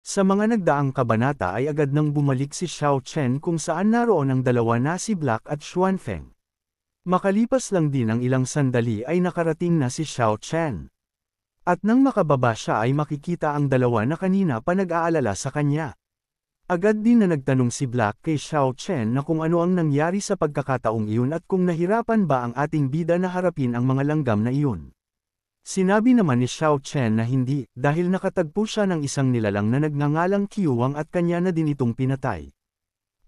Sa mga nagdaang kabanata ay agad nang bumalik si Xiao Chen kung saan naroon ang dalawa na si Black at Xuanfeng. Makalipas lang din ang ilang sandali ay nakarating na si Xiao Chen. At nang makababa siya ay makikita ang dalawa na kanina pa nag-aalala sa kanya. Agad din na nagtanong si Black kay Xiao Chen na kung ano ang nangyari sa pagkakataong iyon at kung nahirapan ba ang ating bida na harapin ang mga langgam na iyon. Sinabi naman ni Xiao Chen na hindi, dahil nakatagpo siya ng isang nilalang na nagngangalang Qiuwang at kanya na din itong pinatay.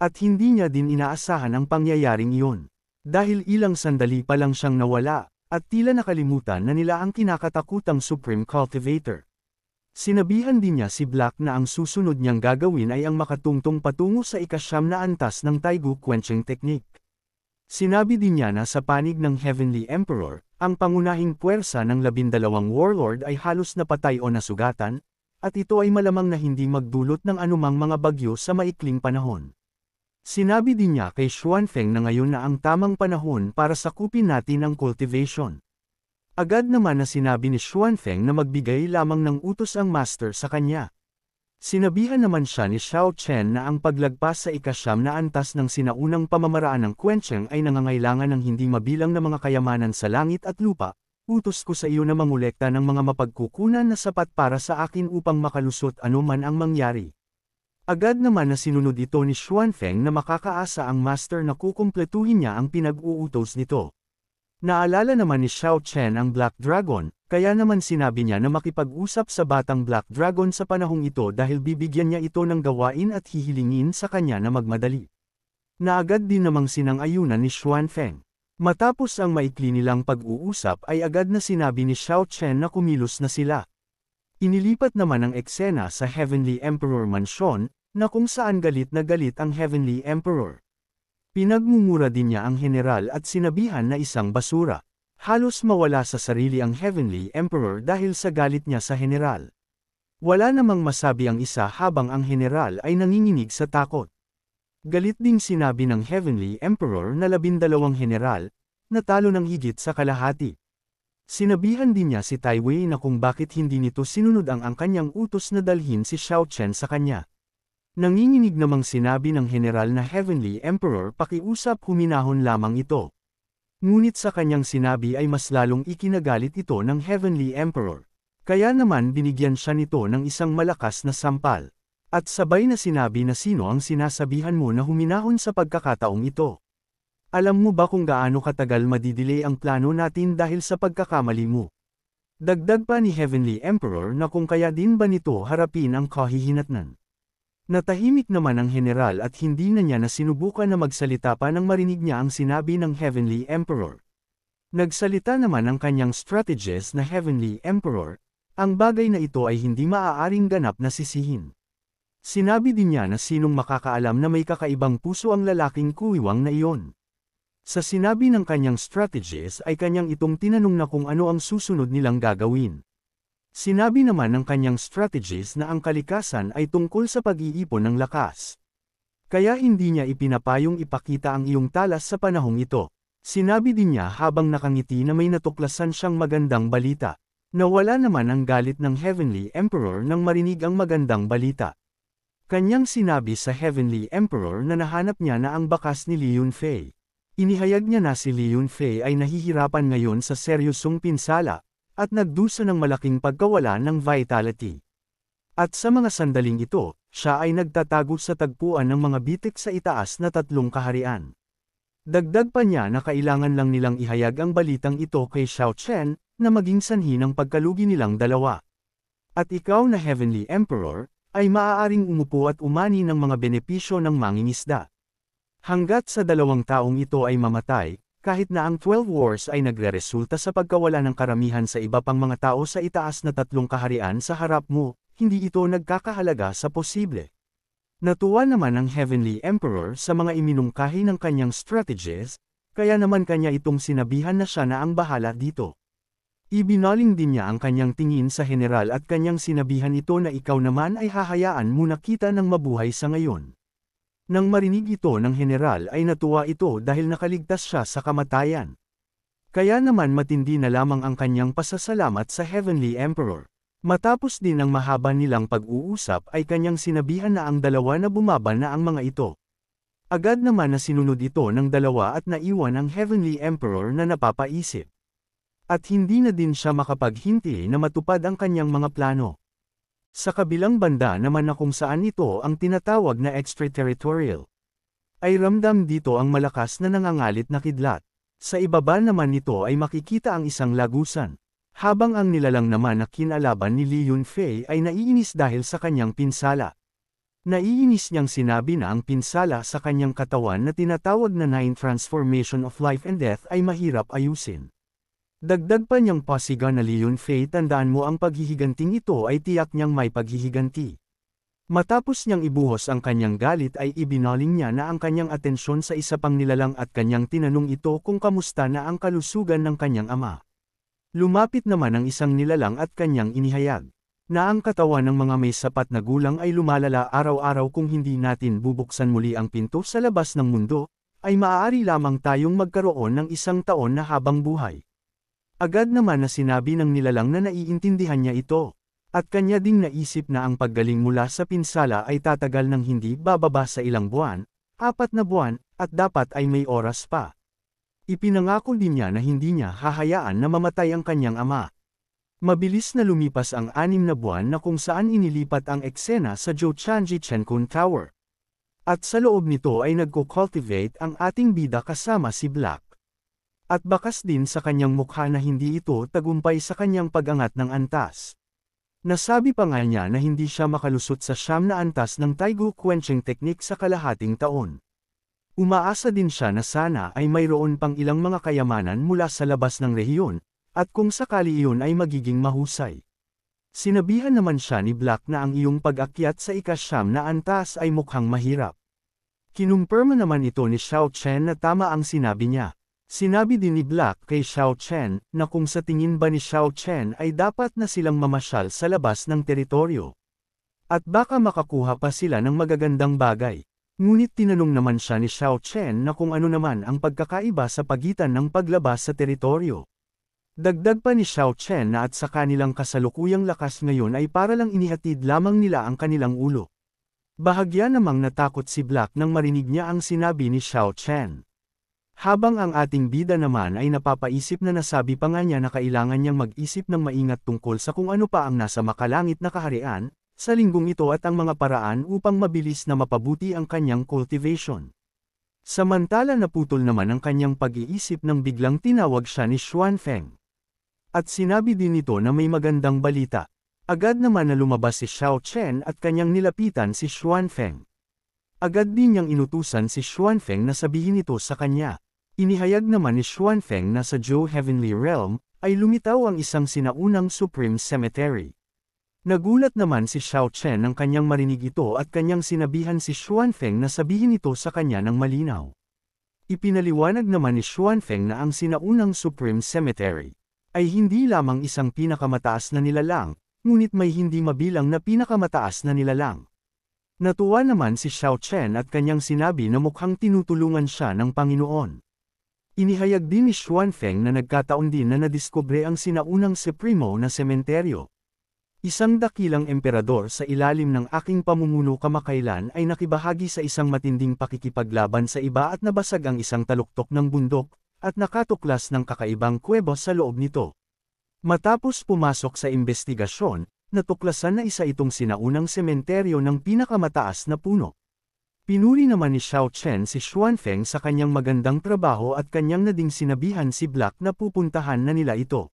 At hindi niya din inaasahan ang pangyayaring iyon. Dahil ilang sandali pa lang siyang nawala, at tila nakalimutan na nila ang kinakatakutang Supreme Cultivator. Sinabihan din niya si Black na ang susunod niyang gagawin ay ang makatungtong patungo sa ika-9 na antas ng Taigu Quenching Technique. Sinabi din niya na sa panig ng Heavenly Emperor, ang pangunahing puwersa ng 12 warlord ay halos napatay o nasugatan, at ito ay malamang na hindi magdulot ng anumang mga bagyo sa maikling panahon. Sinabi din niya kay Xuanfeng na ngayon na ang tamang panahon para sakupin natin ang cultivation. Agad naman na sinabi ni Xuanfeng na magbigay lamang ng utos ang master sa kanya. Sinabihan naman siya ni Xiao Chen na ang paglagpas sa ika-9 na antas ng sinaunang pamamaraan ng quenching ay nangangailangan ng hindi mabilang na mga kayamanan sa langit at lupa. Utos ko sa iyo na mangolekta ng mga mapagkukunan na sapat para sa akin upang makalusot anuman ang mangyari. Agad naman na sinunod ito ni Xuanfeng na makakaasa ang master na kukumpletuhin niya ang pinag-uutos nito. Naalala naman ni Xiao Chen ang Black Dragon, kaya naman sinabi niya na makipag-usap sa batang Black Dragon sa panahong ito dahil bibigyan niya ito ng gawain at hihilingin sa kanya na magmadali. Naagad din namang sinang-ayunan ni Xuanfeng. Matapos ang maikli nilang pag-uusap ay agad na sinabi ni Xiao Chen na kumilos na sila. Inilipat naman ang eksena sa Heavenly Emperor Mansion, na kung saan galit na galit ang Heavenly Emperor. Pinagmumura din niya ang general at sinabihan na isang basura. Halos mawala sa sarili ang Heavenly Emperor dahil sa galit niya sa general. Wala namang masabi ang isa habang ang general ay nanginginig sa takot. Galit ding sinabi ng Heavenly Emperor na 12 general, natalo ng higit sa kalahati. Sinabihan din niya si Tai Wei na kung bakit hindi nito sinunod ang kanyang utos na dalhin si Xiao Chen sa kanya. Nanginginig namang sinabi ng general na Heavenly Emperor pakiusap huminahon lamang ito. Ngunit sa kanyang sinabi ay mas lalong ikinagalit ito ng Heavenly Emperor. Kaya naman binigyan siya nito ng isang malakas na sampal. At sabay na sinabi na sino ang sinasabihan mo na huminahon sa pagkakataong ito. Alam mo ba kung gaano katagal madidelay ang plano natin dahil sa pagkakamali mo? Dagdag pa ni Heavenly Emperor na kung kaya din ba nito harapin ang kahihinatnan. Natahimik naman ang general at hindi na niya na sinubukan na magsalita pa nang marinig niya ang sinabi ng Heavenly Emperor. Nagsalita naman ang kanyang strategist na Heavenly Emperor, ang bagay na ito ay hindi maaaring ganap na sisihin. Sinabi din niya na sinong makakaalam na may kakaibang puso ang lalaking kuwiwang na iyon. Sa sinabi ng kanyang strategist ay kanyang itong tinanong na kung ano ang susunod nilang gagawin. Sinabi naman ng kanyang strategist na ang kalikasan ay tungkol sa pag-iipon ng lakas. Kaya hindi niya ipinapayong ipakita ang iyong talas sa panahong ito. Sinabi din niya habang nakangiti na may natuklasan siyang magandang balita. Nawala naman ang galit ng Heavenly Emperor nang marinig ang magandang balita. Kanyang sinabi sa Heavenly Emperor na nahanap niya na ang bakas ni Li Yunfei. Inihayag niya na si Li Yunfei ay nahihirapan ngayon sa seryosong pinsala, at nagdusa ng malaking pagkawala ng vitality. At sa mga sandaling ito, siya ay nagtatago sa tagpuan ng mga bitik sa itaas na 3 kaharian. Dagdag pa niya na kailangan lang nilang ihayag ang balitang ito kay Xiao Chen, na maging sanhi ng pagkalugi nilang dalawa. At ikaw na Heavenly Emperor, ay maaaring umupo at umani ng mga benepisyo ng mangingisda. Hanggat sa 2 taong ito ay mamatay, kahit na ang 12 wars ay nagreresulta sa pagkawala ng karamihan sa iba pang mga tao sa itaas na 3 kaharian sa harap mo, hindi ito nagkakahalaga sa posible. Natuwa naman ang Heavenly Emperor sa mga iminungkahi ng kanyang strategist, kaya naman kanya itong sinabihan na siya na ang bahala dito. Ibinaling din niya ang kanyang tingin sa general at kanyang sinabihan ito na ikaw naman ay hahayaan muna kita ng mabuhay sa ngayon. Nang marinig ito ng general ay natuwa ito dahil nakaligtas siya sa kamatayan. Kaya naman matindi na lamang ang kanyang pasasalamat sa Heavenly Emperor. Matapos din ang mahaba nilang pag-uusap ay kanyang sinabihan na ang dalawa na bumaba na ang mga ito. Agad naman na sinunod ito ng dalawa at naiwan ang Heavenly Emperor na napapaisip. At hindi na din siya makapaghintay na matupad ang kanyang mga plano. Sa kabilang banda naman na kung saan ito ang tinatawag na extraterritorial, ay ramdam dito ang malakas na nangangalit na kidlat. Sa ibaba naman nito ay makikita ang isang lagusan. Habang ang nilalang naman na kinalaban ni Li Yunfei ay naiinis dahil sa kanyang pinsala. Naiinis niyang sinabi na ang pinsala sa kanyang katawan na tinatawag na Nine Transformation of Life and Death ay mahirap ayusin. Dagdag pa niyang pasiga na Li Yunfei, tandaan mo ang paghihiganting ito ay tiyak niyang may paghihiganti. Matapos niyang ibuhos ang kanyang galit ay ibinaling niya na ang kanyang atensyon sa isa pang nilalang at kanyang tinanong ito kung kamusta na ang kalusugan ng kanyang ama. Lumapit naman ang isang nilalang at kanyang inihayag na ang katawan ng mga may sapat na gulang ay lumalala araw-araw. Kung hindi natin bubuksan muli ang pinto sa labas ng mundo, ay maaari lamang tayong magkaroon ng isang taon na habang buhay. Agad naman na sinabi ng nilalang na naiintindihan niya ito, at kanya ding naisip na ang paggaling mula sa pinsala ay tatagal ng hindi bababa sa ilang buwan, 4 na buwan, at dapat ay may oras pa. Ipinangako din niya na hindi niya hahayaan na mamatay ang kanyang ama. Mabilis na lumipas ang 6 na buwan na kung saan inilipat ang eksena sa Zhouchanji Chenkun Tower. At sa loob nito ay nagko-cultivate ang ating bida kasama si Black. At bakas din sa kanyang mukha na hindi ito tagumpay sa kanyang pag-angat ng antas. Nasabi pa nga niya na hindi siya makalusot sa 9 na antas ng Taigu Quenching Technique sa kalahating taon. Umaasa din siya na sana ay mayroon pang ilang mga kayamanan mula sa labas ng rehiyon, at kung sakali iyon ay magiging mahusay. Sinabihan naman siya ni Black na ang iyong pag-akyat sa ika-9 na antas ay mukhang mahirap. Kinumpirma naman ito ni Xiao Chen na tama ang sinabi niya. Sinabi din ni Black kay Xiao Chen na kung sa tingin ba ni Xiao Chen ay dapat na silang mamasyal sa labas ng teritoryo. At baka makakuha pa sila ng magagandang bagay. Ngunit tinanong naman siya ni Xiao Chen na kung ano naman ang pagkakaiba sa pagitan ng paglabas sa teritoryo. Dagdag pa ni Xiao Chen na at sa kanilang kasalukuyang lakas ngayon ay para lang inihatid lamang nila ang kanilang ulo. Bahagya namang natakot si Black nang marinig niya ang sinabi ni Xiao Chen. Habang ang ating bida naman ay napapaisip na nasabi pa nga niya na kailangan niyang mag-isip ng maingat tungkol sa kung ano pa ang nasa makalangit na kaharian, sa linggong ito at ang mga paraan upang mabilis na mapabuti ang kanyang cultivation. Samantala naputol naman ang kanyang pag-iisip nang biglang tinawag siya ni Xuanfeng. At sinabi din nito na may magandang balita. Agad naman na lumabas si Xiao Chen at kanyang nilapitan si Xuanfeng. Agad din niyang inutusan si Xuanfeng na sabihin ito sa kanya. Inihayag naman ni Xuanfeng na sa Zhou Heavenly Realm, ay lumitaw ang isang sinaunang Supreme Cemetery. Nagulat naman si Xiao Chen nang kanyang marinig ito at kanyang sinabihan si Xuanfeng na sabihin ito sa kanya ng malinaw. Ipinaliwanag naman ni Xuanfeng na ang sinaunang Supreme Cemetery ay hindi lamang isang pinakamataas na nilalang, ngunit may hindi mabilang na pinakamataas na nilalang. Natuwa naman si Xiao Chen at kanyang sinabi na mukhang tinutulungan siya ng Panginoon. Inihayag din ni Xuanfeng na nagkataon din na nadiskubre ang sinaunang Supremo na sementeryo. Isang dakilang emperador sa ilalim ng aking pamumuno kamakailan ay nakibahagi sa isang matinding pakikipaglaban sa iba at nabasag ang isang taluktok ng bundok, at nakatuklas ng kakaibang kuweba sa loob nito. Matapos pumasok sa investigasyon, natuklasan na isa itong sinaunang sementeryo ng pinakamataas na puno. Pinuri naman ni Xiao Chen si Xuanfeng sa kanyang magandang trabaho at kanyang nading sinabihan si Black na pupuntahan na nila ito.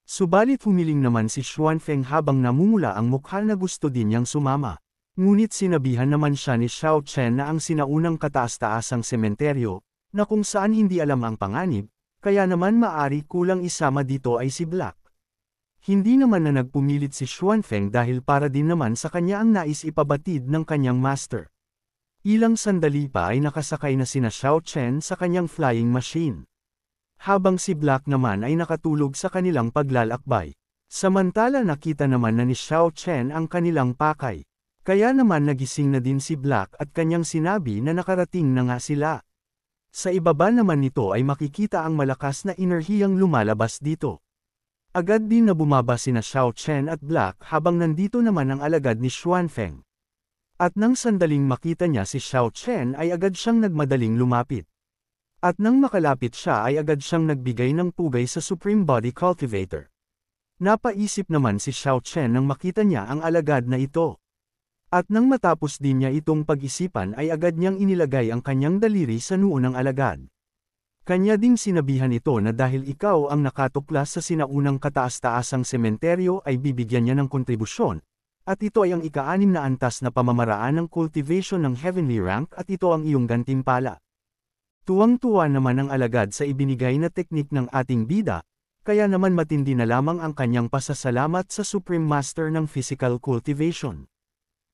Subalit humiling naman si Xuanfeng habang namumula ang mukha na gusto din niyang sumama. Ngunit sinabihan naman siya ni Xiao Chen na ang sinaunang kataas-taasang sementeryo, na kung saan hindi alam ang panganib, kaya naman maari kulang isama dito ay si Black. Hindi naman na nagpumilit si Xuanfeng dahil para din naman sa kanya ang nais ipabatid ng kanyang master. Ilang sandali pa ay nakasakay na sina Xiao Chen sa kanyang flying machine. Habang si Black naman ay nakatulog sa kanilang paglalakbay. Samantala nakita naman na ni Xiao Chen ang kanilang pakay. Kaya naman nagising na din si Black at kanyang sinabi na nakarating na nga sila. Sa ibaba naman nito ay makikita ang malakas na enerhiyang lumalabas dito. Agad din na bumaba sina Xiao Chen at Black habang nandito naman ang alagad ni Xuanfeng. At nang sandaling makita niya si Xiao Chen ay agad siyang nagmadaling lumapit. At nang makalapit siya ay agad siyang nagbigay ng pugay sa Supreme Body Cultivator. Napaisip naman si Xiao Chen nang makita niya ang alagad na ito. At nang matapos din niya itong pag-isipan ay agad niyang inilagay ang kanyang daliri sa noo ng alagad. Kanya ding sinabihan ito na dahil ikaw ang nakatuklas sa sinaunang kataas-taasang sementeryo ay bibigyan niya ng kontribusyon, at ito ay ang ika-6 na antas na pamamaraan ng cultivation ng heavenly rank at ito ang iyong gantimpala. Tuwang-tuwa naman ang alagad sa ibinigay na teknik ng ating bida, kaya naman matindi na lamang ang kanyang pasasalamat sa Supreme Master ng Physical Cultivation.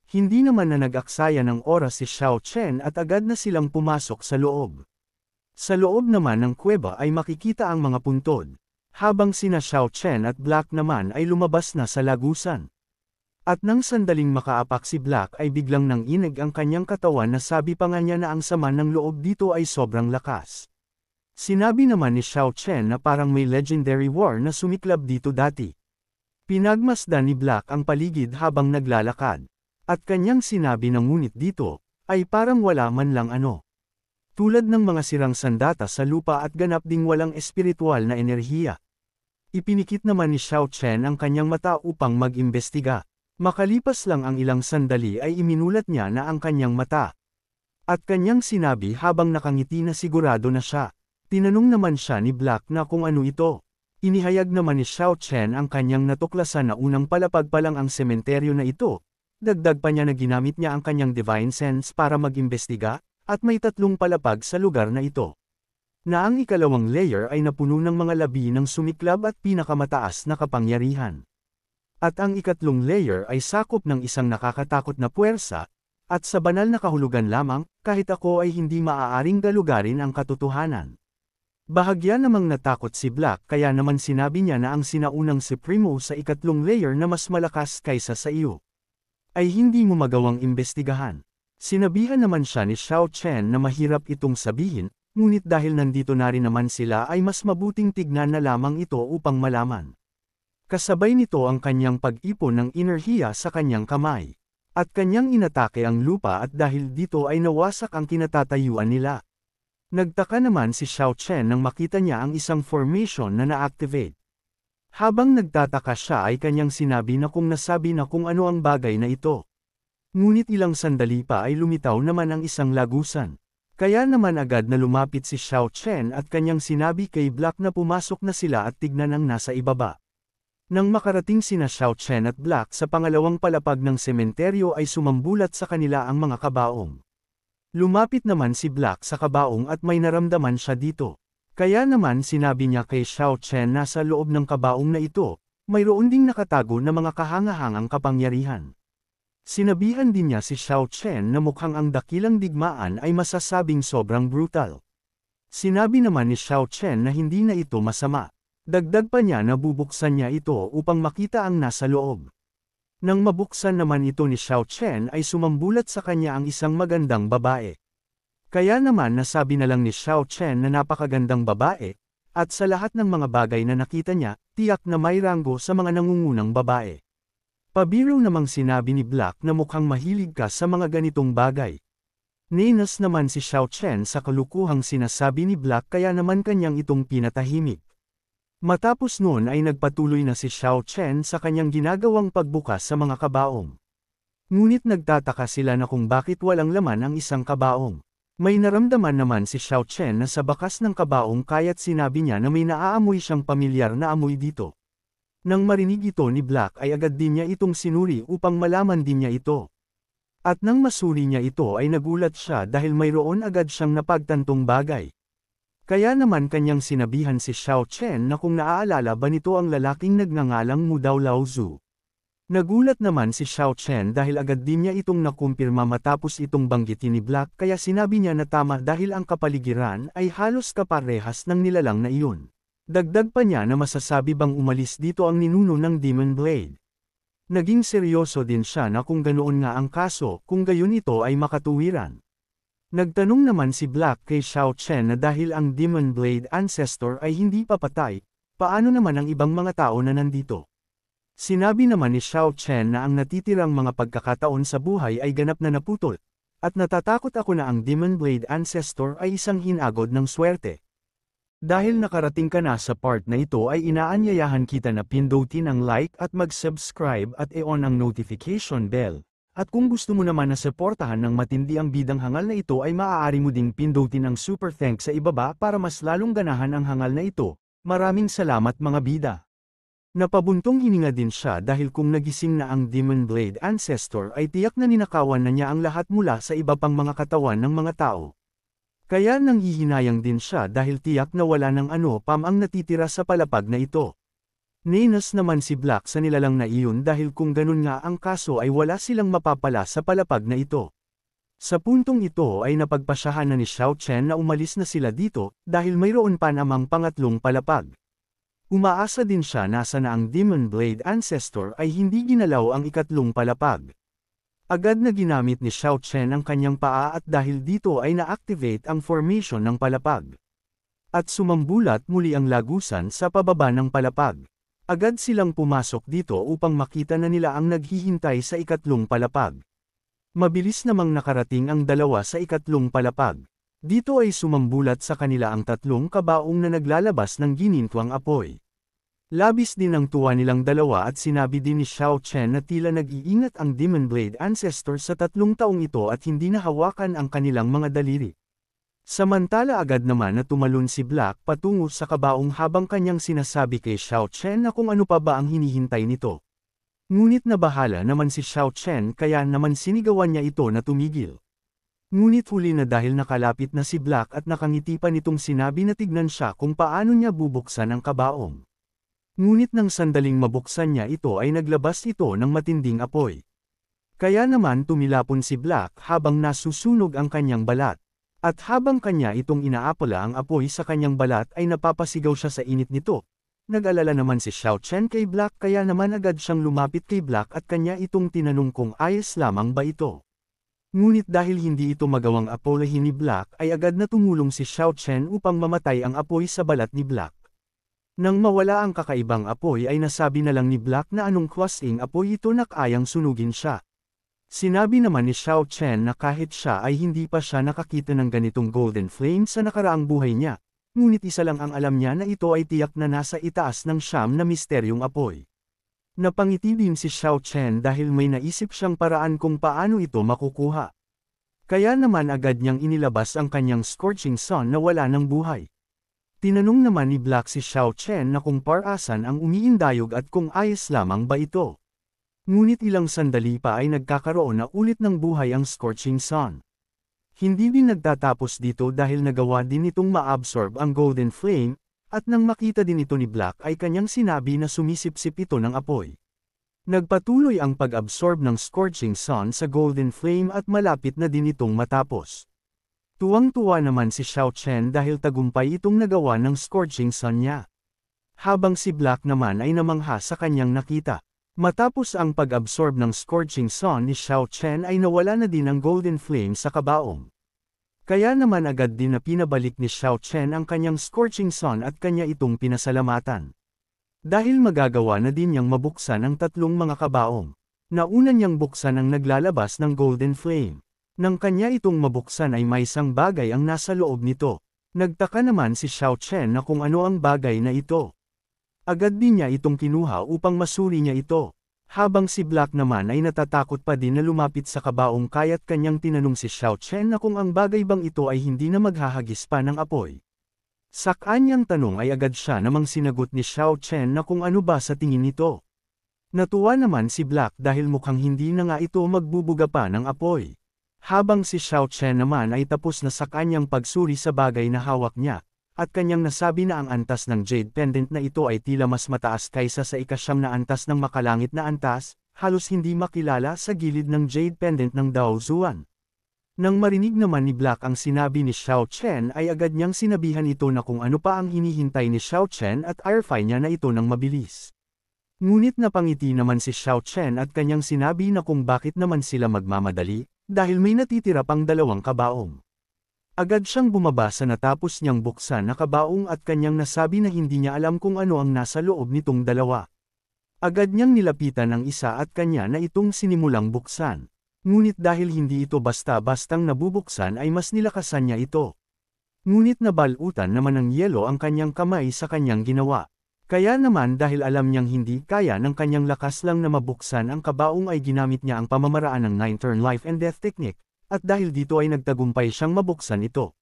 Hindi naman na nag-aksaya ng oras si Xiao Chen at agad na silang pumasok sa loob. Sa loob naman ng kuweba ay makikita ang mga puntod, habang sina Xiao Chen at Black naman ay lumabas na sa lagusan. At nang sandaling makaapak si Black ay biglang nanginig ang kanyang katawan na sabi pa nga niya na ang sama ng loob dito ay sobrang lakas. Sinabi naman ni Xiao Chen na parang may legendary war na sumiklab dito dati. Pinagmasdan ni Black ang paligid habang naglalakad. At kanyang sinabi na ngunit dito, ay parang wala man lang ano. Tulad ng mga sirang sandata sa lupa at ganap ding walang espiritual na enerhiya. Ipinikit naman ni Xiao Chen ang kanyang mata upang mag-imbestiga. Makalipas lang ang ilang sandali ay iminulat niya na ang kanyang mata. At kanyang sinabi habang nakangiti na sigurado na siya. Tinanong naman siya ni Black na kung ano ito. Inihayag naman ni Xiao Chen ang kanyang natuklasan na unang palapag pa lang ang sementeryo na ito. Dagdag pa niya na ginamit niya ang kanyang divine sense para mag-imbestiga, at may 3 palapag sa lugar na ito. Na ang ikalawang layer ay napuno ng mga labi ng sumiklab at pinakamataas na kapangyarihan. At ang ikatlong layer ay sakop ng isang nakakatakot na puwersa, at sa banal na kahulugan lamang, kahit ako ay hindi maaaring galugarin ang katotohanan. Bahagya namang natakot si Black kaya naman sinabi niya na ang sinaunang Supremo sa ikatlong layer na mas malakas kaysa sa iyo ay hindi mo magawang imbestigahan. Sinabihan naman siya ni Xiao Chen na mahirap itong sabihin, ngunit dahil nandito na rin naman sila ay mas mabuting tignan na lamang ito upang malaman. Kasabay nito ang kanyang pag-ipon ng enerhiya sa kanyang kamay. At kanyang inatake ang lupa at dahil dito ay nawasak ang kinatatayuan nila. Nagtaka naman si Xiao Chen nang makita niya ang isang formation na na-activate. Habang nagtataka siya ay kanyang sinabi na kung nasabi na kung ano ang bagay na ito. Ngunit ilang sandali pa ay lumitaw naman ang isang lagusan. Kaya naman agad na lumapit si Xiao Chen at kanyang sinabi kay Black na pumasok na sila at tignan ang nasa ibaba. Nang makarating sina Xiao Chen at Black sa pangalawang palapag ng sementeryo ay sumambulat sa kanila ang mga kabaong. Lumapit naman si Black sa kabaong at may naramdaman siya dito. Kaya naman sinabi niya kay Xiao Chen na sa loob ng kabaong na ito, mayroon ding nakatago na mga kahangahangang kapangyarihan. Sinabihan din niya si Xiao Chen na mukhang ang dakilang digmaan ay masasabing sobrang brutal. Sinabi naman ni Xiao Chen na hindi na ito masama. Dagdag pa niya na bubuksan niya ito upang makita ang nasa loob. Nang mabuksan naman ito ni Xiao Chen ay sumambulat sa kanya ang isang magandang babae. Kaya naman nasabi na lang ni Xiao Chen na napakagandang babae, at sa lahat ng mga bagay na nakita niya, tiyak na may ranggo sa mga nangungunang babae. Pabiro namang sinabi ni Black na mukhang mahilig ka sa mga ganitong bagay. Ninas naman si Xiao Chen sa kalukuhang sinasabi ni Black kaya naman kanyang itong pinatahimik. Matapos noon ay nagpatuloy na si Xiao Chen sa kanyang ginagawang pagbukas sa mga kabaong. Ngunit nagtataka sila na kung bakit walang laman ang isang kabaong. May naramdaman naman si Xiao Chen na sa bakas ng kabaong kaya't sinabi niya na may naaamoy siyang pamilyar na amoy dito. Nang marinig ito ni Black ay agad din niya itong sinuri upang malaman din niya ito. At nang masuri niya ito ay nagulat siya dahil mayroon agad siyang napagtantong bagay. Kaya naman kanyang sinabihan si Xiao Chen na kung naaalala ba nito ang lalaking nagngangalang Mu Dao Lao Zu. Nagulat naman si Xiao Chen dahil agad din niya itong nakumpirma matapos itong banggitin ni Black kaya sinabi niya na tama dahil ang kapaligiran ay halos kaparehas ng nilalang na iyon. Dagdag pa niya na masasabi bang umalis dito ang ninuno ng Demon Blade. Naging seryoso din siya na kung ganoon nga ang kaso kung gayon ito ay makatuwiran. Nagtanong naman si Black kay Xiao Chen na dahil ang Demon Blade Ancestor ay hindi papatay, Paano naman ang ibang mga tao na nandito? Sinabi naman ni Xiao Chen na ang natitirang mga pagkakataon sa buhay ay ganap na naputol, at natatakot ako na ang Demon Blade Ancestor ay isang hinagod ng swerte. Dahil nakarating ka na sa part na ito ay inaanyayahan kita na pindutin ang like at mag-subscribe at i-on ang notification bell. At kung gusto mo naman na suportahan ng matindi ang bidang hangal na ito ay maaari mo ding pindutin ang super thanks sa ibaba para mas lalong ganahan ang hangal na ito. Maraming salamat mga bida. Napabuntong hininga din siya dahil kung nagising na ang Demon Blade Ancestor ay tiyak na ninakawan na niya ang lahat mula sa iba pang mga katawan ng mga tao. Kaya nanghihinayang din siya dahil tiyak na wala ng ano-pam ang natitira sa palapag na ito. Nainas naman si Black sa nilalang na iyon dahil kung ganun nga ang kaso ay wala silang mapapala sa palapag na ito. Sa puntong ito ay napagpasyahan na ni Xiao Chen na umalis na sila dito dahil mayroon pa namang pangatlong palapag. Umaasa din siya na sana ang Demon Blade Ancestor ay hindi ginalaw ang ikatlong palapag. Agad na ginamit ni Xiao Chen ang kanyang paa at dahil dito ay na-activate ang formation ng palapag. At sumambulat muli ang lagusan sa pababa ng palapag. Agad silang pumasok dito upang makita na nila ang naghihintay sa ikatlong palapag. Mabilis namang nakarating ang dalawa sa ikatlong palapag. Dito ay sumambulat sa kanila ang tatlong kabaong na naglalabas ng ginintwang apoy. Labis din ang tuwa nilang dalawa at sinabi din ni Xiao Chen na tila nag-iingat ang Demon Blade Ancestor sa 3 taong ito at hindi nahawakan ang kanilang mga daliri. Samantala agad naman na tumalon si Black patungo sa kabaong habang kanyang sinasabi kay Xiao Chen na kung ano pa ba ang hinihintay nito. Ngunit nabahala naman si Xiao Chen kaya naman sinigawan niya ito na tumigil. Ngunit huli na dahil nakalapit na si Black at nakangiti pa nitong sinabi na tignan siya kung paano niya bubuksan ang kabaong. Ngunit nang sandaling mabuksan niya ito ay naglabas ito ng matinding apoy. Kaya naman tumilapon si Black habang nasusunog ang kanyang balat. At habang kanya itong inaapala ang apoy sa kanyang balat ay napapasigaw siya sa init nito. Nag-alala naman si Xiao Chen kay Black kaya naman agad siyang lumapit kay Black at kanya itong tinanong kung ayos lamang ba ito. Ngunit dahil hindi ito magawang apolahin ni Black ay agad na tumulong si Xiao Chen upang mamatay ang apoy sa balat ni Black. Nang mawala ang kakaibang apoy ay nasabi na lang ni Black na anong klaseng apoy ito na kayang sunugin siya. Sinabi naman ni Xiao Chen na kahit siya ay hindi pa siya nakakita ng ganitong golden flame sa nakaraang buhay niya, ngunit isa lang ang alam niya na ito ay tiyak na nasa itaas ng siyam na misteryong apoy. Napangiti din si Xiao Chen dahil may naisip siyang paraan kung paano ito makukuha. Kaya naman agad niyang inilabas ang kanyang scorching sun na wala ng buhay. Tinanong naman ni Black si Xiao Chen na kung parasan ang umiindayog at kung ayos lamang ba ito. Ngunit ilang sandali pa ay nagkakaroon na ulit ng buhay ang scorching sun. Hindi din nagtatapos dito dahil nagawa din itong ma-absorb ang golden flame, at nang makita din ito ni Black ay kanyang sinabi na sumisipsip ito ng apoy. Nagpatuloy ang pag-absorb ng scorching sun sa golden flame at malapit na din itong matapos. Tuwang-tuwa naman si Xiao Chen dahil tagumpay itong nagawa ng scorching sun niya. Habang si Black naman ay namangha sa kanyang nakita. Matapos ang pag-absorb ng scorching sun ni Xiao Chen ay nawala na din ang golden flame sa kabaong. Kaya naman agad din na pinabalik ni Xiao Chen ang kanyang scorching sun at kanya itong pinasalamatan. Dahil magagawa na din niyang mabuksan ang tatlong mga kabaong. Nauna niyang buksan ang naglalabas ng golden flame. Nang kanya itong mabuksan ay may isang bagay ang nasa loob nito. Nagtaka naman si Xiao Chen na kung ano ang bagay na ito. Agad din niya itong kinuha upang masuri niya ito. Habang si Black naman ay natatakot pa din na lumapit sa kabaong kaya't kanyang tinanong si Xiao Chen na kung ang bagay bang ito ay hindi na maghahagis pa ng apoy. Sa kanyang tanong ay agad siya namang sinagot ni Xiao Chen na kung ano ba sa tingin nito. Natuwa naman si Black dahil mukhang hindi na nga ito magbubuga pa ng apoy. Habang si Xiao Chen naman ay tapos na sa kanyang pagsuri sa bagay na hawak niya. At kanyang nasabi na ang antas ng jade pendant na ito ay tila mas mataas kaysa sa ikasyam na antas ng makalangit na antas, halos hindi makilala sa gilid ng jade pendant ng Dao Zuan. Nang marinig naman ni Black ang sinabi ni Xiao Chen ay agad niyang sinabihan ito na kung ano pa ang hinihintay ni Xiao Chen at arify niya na ito ng mabilis. Ngunit napangiti naman si Xiao Chen at kanyang sinabi na kung bakit naman sila magmamadali, dahil may natitira pang 2 kabaong. Agad siyang bumabasa natapos niyang buksan na kabaong at kanyang nasabi na hindi niya alam kung ano ang nasa loob nitong dalawa. Agad niyang nilapitan ang isa at kanya na itong sinimulang buksan. Ngunit dahil hindi ito basta-bastang nabubuksan ay mas nilakasan niya ito. Ngunit nabalutan naman ng yelo ang kanyang kamay sa kanyang ginawa. Kaya naman dahil alam niyang hindi kaya ng kanyang lakas lang na mabuksan ang kabaong ay ginamit niya ang pamamaraan ng 9-turn life and death technique, at dahil dito ay nagtagumpay siyang mabuksan ito.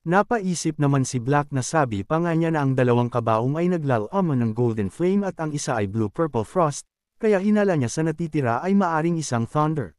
Napaisip naman si Black na sabi pa nga niya na ang dalawang kabaong ay naglalaman ng golden flame at ang isa ay blue-purple frost, kaya hinala niya sa natitira ay maaring isang thunder.